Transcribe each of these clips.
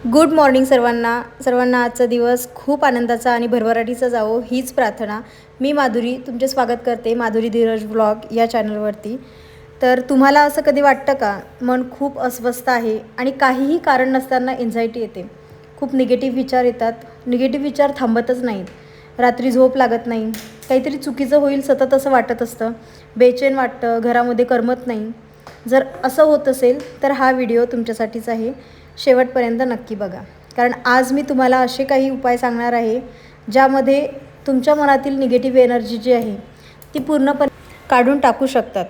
Good morning सर्वांना आजचा दिवस खूप आनंदाचा आणि भरभराटीचा जावो हीच प्रार्थना. मी माधुरी तुमचे स्वागत करते माधुरी धीरज व्लॉग या चॅनलवरती. तर तुम्हाला असं कधी वाटतं का मन खूप अस्वस्थ आहे आणि काहीही कारण नसताना एन्झायटी येते, खूप निगेटिव्ह विचार येतात, निगेटिव्ह विचार थांबतच नाहीत, रात्री झोप लागत नाही, काहीतरी चुकीचं होईल सतत असं वाटत असतं, बेचैन वाटतं, घरामध्ये करमत नाही. जर असं होत असेल तर हा व्हिडिओ तुमच्यासाठीच आहे. शेवटपर्यंत नक्की बघा, कारण आज मी तुम्हाला असे काही उपाय सांगणार आहे ज्यामध्ये तुमच्या मनातील निगेटिव्ह एनर्जी जी आहे ती पूर्णपणे काढून टाकू शकतात.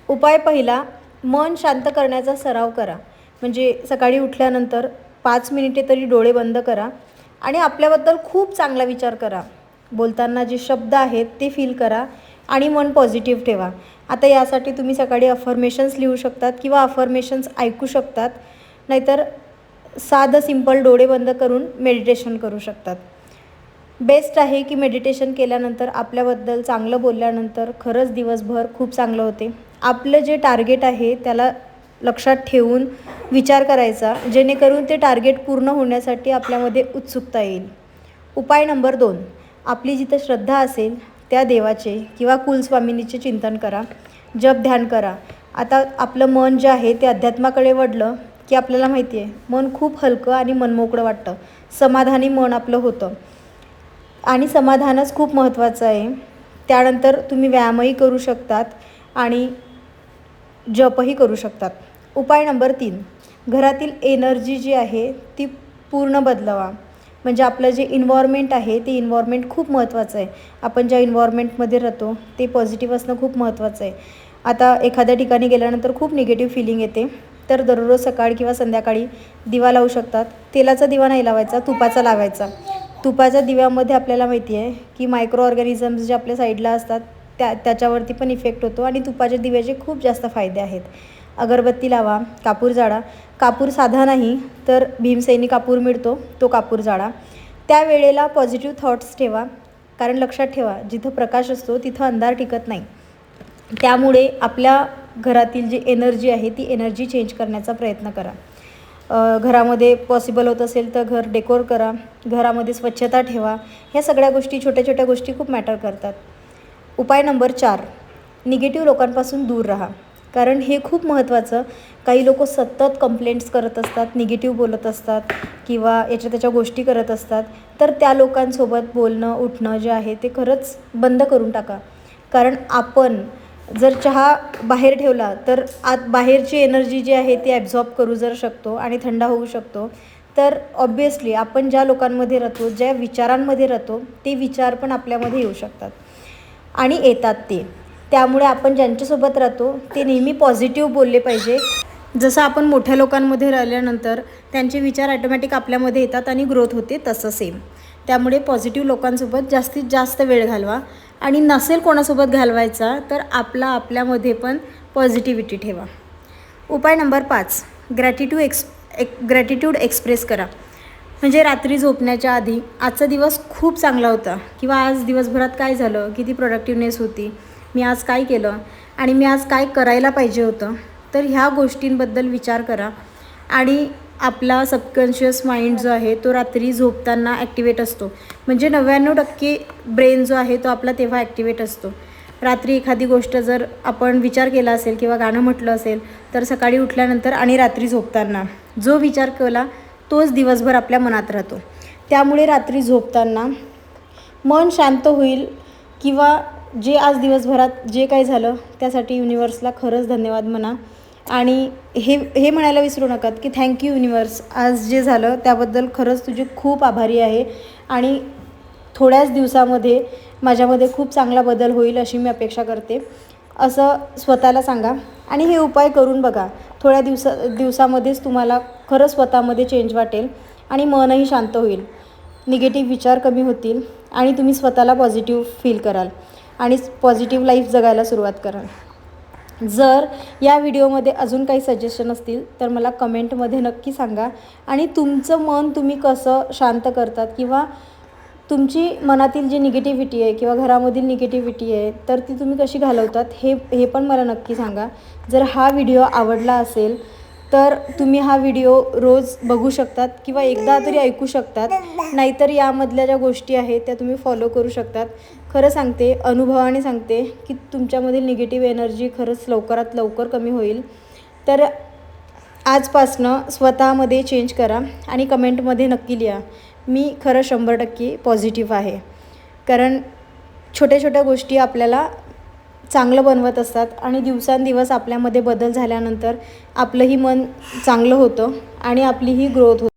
उपाय पहिला, मन शांत करण्याचा सराव करा. म्हणजे सकाळी उठल्यानंतर 5 मिनिटे तरी डोळे बंद करा आणि आपल्याबद्दल खूप चांगला विचार करा. बोलताना जे शब्द आहेत ते फील करा आणि मन पॉझिटिव्ह ठेवा. आता यासाठी तुम्ही सकाळी अफर्मेशन्स लिहू शकतात किंवा अफर्मेशन्स ऐकू शकतात, नाहीतर साधं सिंपल डोळे बंद करून मेडिटेशन करू शकतात. बेस्ट आहे की मेडिटेशन केल्यानंतर आपल्याबद्दल चांगलं बोलल्यानंतर खरंच दिवसभर खूप चांगलं होते. आपलं जे टार्गेट आहे त्याला लक्षात ठेवून विचार करायचा, जेणेकरून ते टार्गेट पूर्ण होण्यासाठी आपल्यामध्ये उत्सुकता येईल. उपाय नंबर 2, आपली जिथं श्रद्धा असेल त्या देवाचे किंवा कुलस्वामिनीचे चिंतन करा, जप ध्यान करा. आता आपलं मन जे आहे ते अध्यात्माकडे वळलं की आपल्याला माहिती आहे मन खूप हलकं आणि मनमोकळं वाटतं, समाधानी मन आपलं होतं आणि समाधानच खूप महत्त्वाचं आहे. त्यानंतर तुम्ही व्यायामही करू शकतात आणि जपही करू शकतात. उपाय नंबर 3, घरातील एनर्जी जी आहे ती पूर्ण बदलवा. म्हणजे आपलं जे इन्व्हायरमेंट आहे ते इन्व्हायरमेंट खूप महत्त्वाचं आहे. आपण ज्या इन्व्हायरमेंटमध्ये राहतो ते पॉझिटिव्ह असणं खूप महत्त्वाचं आहे. आता एखाद्या ठिकाणी गेल्यानंतर खूप निगेटिव्ह फिलिंग येते, तर दररोज सकाळी किंवा संध्याकाळी दिवा लावू शकतात. तेलाचा दिवा नाही लावायचा, तुपाचा लावायचा. तुपाच्या दिव्यामध्ये आपल्याला माहिती आहे की मायक्रो ऑर्गॅनिझम्स जे आपल्या साईडला असतात त्याच्यावरती पण इफेक्ट होतो आणि तुपाच्या दिव्याचे खूप जास्त फायदे आहेत. अगरबत्ती लावा, कापूर जाळा. कापूर साधा नाही तर भीमसेनी कापूर मिळतो, तो कापूर जाळा. त्यावेळेला पॉझिटिव्ह थॉट्स ठेवा, कारण लक्षात ठेवा जिथं प्रकाश असतो तिथं अंधार टिकत नाही. त्यामुळे आपल्या घरातील जी एनर्जी आहे ती एनर्जी चेंज करण्याचा प्रयत्न करा. घरामध्ये पॉसिबल होत असेल तर घर डेकोर करा, घरामध्ये स्वच्छता ठेवा. ह्या सगळ्या गोष्टी, छोट्या छोट्या गोष्टी खूप मॅटर करतात. उपाय नंबर 4, निगेटिव्ह लोकांपासून दूर राहा. कारण हे खूप महत्त्वाचं. काही लोक सतत कंप्लेंट्स करत असतात, निगेटिव्ह बोलत असतात किंवा याच्या त्याच्या गोष्टी करत असतात. तर त्या लोकांसोबत बोलणं उठणं जे आहे ते खरंच बंद करून टाका. कारण आपण जर चहा बाहेर ठेवला तर आत बाहेरची एनर्जी जी आहे ती ॲब्झॉर्ब करू जर शकतो आणि थंड होऊ शकतो. तर ऑब्वियसली आपण ज्या लोकांमध्ये राहतो, ज्या विचारांमध्ये राहतो ते विचार पण आपल्यामध्ये येऊ शकतात आणि येतात ते. त्यामुळे आपण ज्यांच्यासोबत राहतो ते नेहमी पॉझिटिव्ह बोलले पाहिजे. जसं आपण मोठ्या लोकांमध्ये राहिल्यानंतर त्यांचे विचार ॲटोमॅटिक आपल्यामध्ये येतात आणि ग्रोथ होते, तसं सेम. त्यामुळे पॉझिटिव्ह लोकांसोबत जास्तीत जास्त वेळ घालवा आणि नसेल कोणासोबत घालवायचा तर आपल्यामध्ये पण पॉझिटिव्हिटी ठेवा. उपाय नंबर 5, ग्रॅटिट्यूड एक्सप्रेस करा. म्हणजे रात्री झोपण्याच्या आधी आजचा दिवस खूप चांगला होता किंवा आज दिवसभरात काय झालं, किती प्रोडक्टिव्हनेस होती, मी आज काय केलं आणि मी आज काय करायला पाहिजे होतं. तर ह्या गोष्टींबद्दल विचार करा आणि आपला सबकॉन्शियस माइंड जो आहे तो रात्री झोपताना ॲक्टिवेट असतो. म्हणजे 99% ब्रेन जो आहे तो आपला तेव्हा ॲक्टिवेट असतो. रात्री एखादी गोष्ट जर आपण विचार केला असेल किंवा गाणं म्हटलं असेल तर सकाळी उठल्यानंतर आणि रात्री झोपताना जो विचार केला तोच दिवसभर आपल्या मनात राहतो. त्यामुळे रात्री झोपताना मन शांत होईल किंवा जे आज दिवसभरात जे काही झालं त्यासाठी युनिवर्सला खरंच धन्यवाद म्हणा आणि हे म्हणायला विसरू नका की थँक्यू युनिवर्स, आज जे झालं त्याबद्दल खरंच तुझे खूप आभारी आहे आणि थोड्याच दिवसामध्ये माझ्यामध्ये खूप चांगला बदल होईल अशी मी अपेक्षा करते, असं स्वतःला सांगा आणि हे उपाय करून बघा. थोड्या दिवसामध्येच तुम्हाला खरंच स्वतःमध्ये चेंज वाटेल आणि मनही शांत होईल, निगेटिव्ह विचार कमी होतील आणि तुम्ही स्वतःला पॉझिटिव्ह फील कराल आणि पॉझिटिव्ह लाईफ जगायला सुरुवात कराल. जर या व्हिडिओमध्ये अजून काही सजेशन असतील तर मला कमेंटमध्ये नक्की सांगा आणि तुमचं मन तुम्ही कसं शांत करतात किंवा तुमची मनातील जी निगेटिव्हिटी आहे किंवा घरामधील निगेटिव्हिटी आहे तर ती तुम्ही कशी घालवतात हे पण मला नक्की सांगा. जर हा व्हिडिओ आवडला असेल तर तुम्ही हा व्हिडिओ रोज बघू शकतात किंवा एकदा तरी ऐकू शकतात. नाहीतर यामधल्या ज्या गोष्टी आहेत त्या तुम्ही फॉलो करू शकतात. खरं सांगते, अनुभवाने सांगते की तुमच्यामधील निगेटिव्ह एनर्जी खरंच लवकरात लवकर कमी होईल. तर आजपासनं स्वतःमध्ये चेंज करा आणि कमेंटमध्ये नक्की लिहा, मी खरं 100% पॉझिटिव्ह आहे. कारण छोट्या छोट्या गोष्टी आपल्याला चांगलं बनवत असतात आणि दिवसांदिवस आपल्यामध्ये बदल झाल्यानंतर आपलंही मन चांगलं होतं आणि आपलीही ग्रोथ होते.